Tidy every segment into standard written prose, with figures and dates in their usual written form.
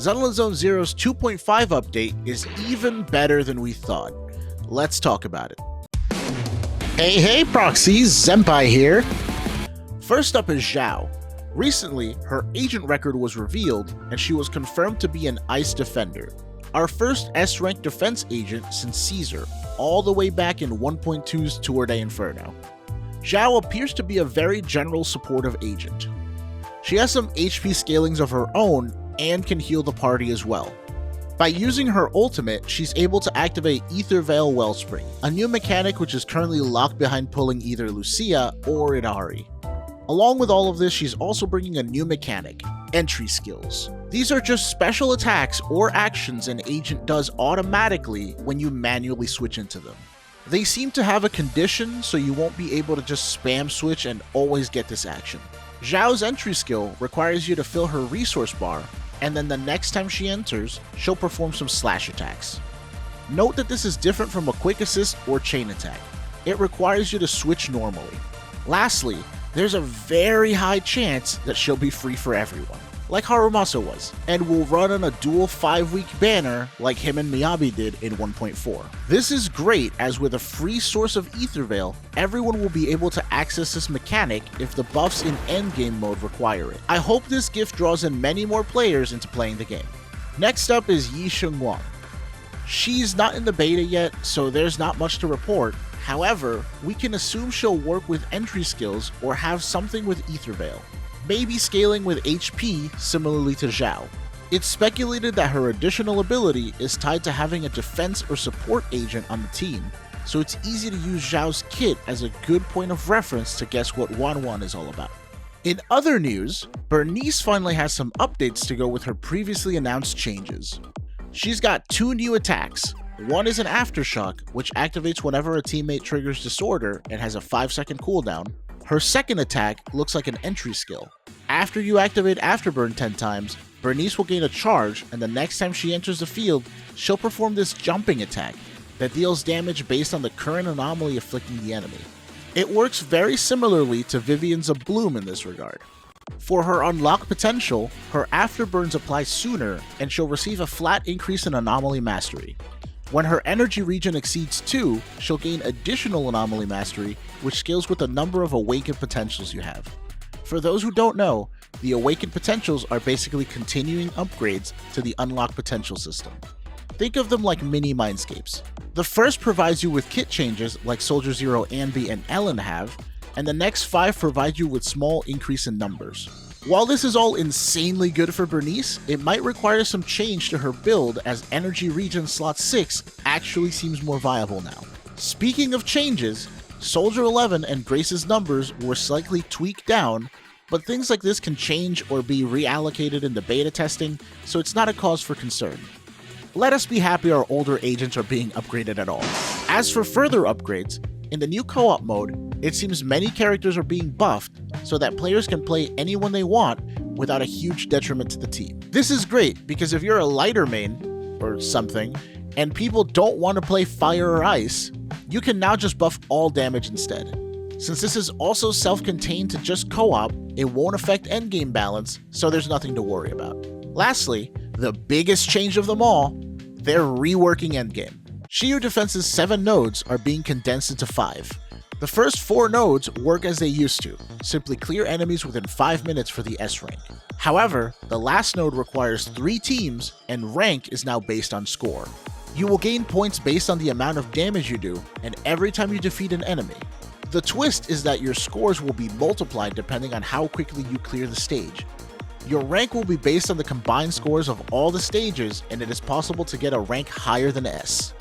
Zenless Zone Zero's 2.5 update is even better than we thought. Let's talk about it. Hey proxies, Senpai here. First up is Xiao. Recently, her agent record was revealed and she was confirmed to be an Ice Defender. Our first S-rank defense agent since Caesar, all the way back in 1.2's Tour de Inferno. Xiao appears to be a very general supportive agent. She has some HP scalings of her own and can heal the party as well. By using her ultimate, she's able to activate Ether Veil Wellspring, a new mechanic which is currently locked behind pulling either Lucia or Inari. Along with all of this, she's also bringing a new mechanic, entry skills. These are just special attacks or actions an agent does automatically when you manually switch into them. They seem to have a condition, so you won't be able to just spam switch and always get this action. Xiao's entry skill requires you to fill her resource bar, and then the next time she enters, she'll perform some slash attacks. Note that this is different from a quick assist or chain attack. It requires you to switch normally. Lastly, there's a very high chance that she'll be free for everyone, like Harumasa was, and will run on a dual 5-week banner like him and Miyabi did in 1.4. This is great, as with a free source of Ether Veil, everyone will be able to access this mechanic if the buffs in endgame mode require it. I hope this gift draws in many more players into playing the game. Next up is Yi Shengwang. She's not in the beta yet, so there's not much to report. However, we can assume she'll work with entry skills or have something with Ether Veil, maybe scaling with HP similarly to Xiao. It's speculated that her additional ability is tied to having a defense or support agent on the team, so it's easy to use Xiao's kit as a good point of reference to guess what Wanwan is all about. In other news, Bernice finally has some updates to go with her previously announced changes. She's got 2 new attacks. One is an Aftershock, which activates whenever a teammate triggers Disorder and has a 5-second cooldown. Her second attack looks like an entry skill. After you activate Afterburn 10 times, Bernice will gain a charge, and the next time she enters the field, she'll perform this jumping attack that deals damage based on the current anomaly afflicting the enemy. It works very similarly to Vivian's Bloom in this regard. For her unlock potential, her Afterburns apply sooner, and she'll receive a flat increase in Anomaly Mastery. When her energy regen exceeds 2, she'll gain additional Anomaly Mastery, which scales with the number of awakened potentials you have. For those who don't know, the awakened potentials are basically continuing upgrades to the unlock potential system. Think of them like mini mindscapes. The first provides you with kit changes like Soldier Zero, Anby, and Ellen have, and the next 5 provide you with small increase in numbers. While this is all insanely good for Bernice, it might require some change to her build, as Energy Regen slot 6 actually seems more viable now. Speaking of changes, Soldier 11 and Grace's numbers were slightly tweaked down, but things like this can change or be reallocated in the beta testing, so it's not a cause for concern. Let us be happy our older agents are being upgraded at all. As for further upgrades, in the new co-op mode, it seems many characters are being buffed so that players can play anyone they want without a huge detriment to the team. This is great because if you're a lighter main, or something, and people don't want to play fire or ice, you can now just buff all damage instead. Since this is also self-contained to just co-op, it won't affect endgame balance, so there's nothing to worry about. Lastly, the biggest change of them all, they're reworking endgame. Shiyu Defense's 7 nodes are being condensed into 5. The first 4 nodes work as they used to, simply clear enemies within 5 minutes for the S rank. However, the last node requires 3 teams, and rank is now based on score. You will gain points based on the amount of damage you do, and every time you defeat an enemy. The twist is that your scores will be multiplied depending on how quickly you clear the stage. Your rank will be based on the combined scores of all the stages, and it is possible to get a rank higher than S.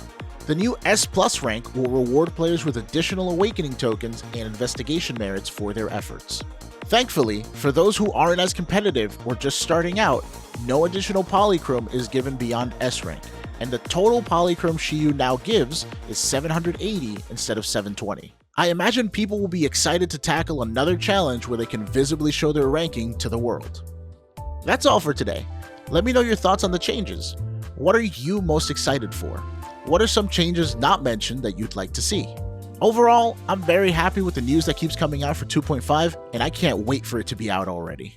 The new S Plus rank will reward players with additional awakening tokens and investigation merits for their efforts. Thankfully, for those who aren't as competitive or just starting out, no additional polychrome is given beyond S rank, and the total polychrome Shiyu now gives is 780 instead of 720. I imagine people will be excited to tackle another challenge where they can visibly show their ranking to the world. That's all for today. Let me know your thoughts on the changes. What are you most excited for? What are some changes not mentioned that you'd like to see? Overall, I'm very happy with the news that keeps coming out for 2.5, and I can't wait for it to be out already.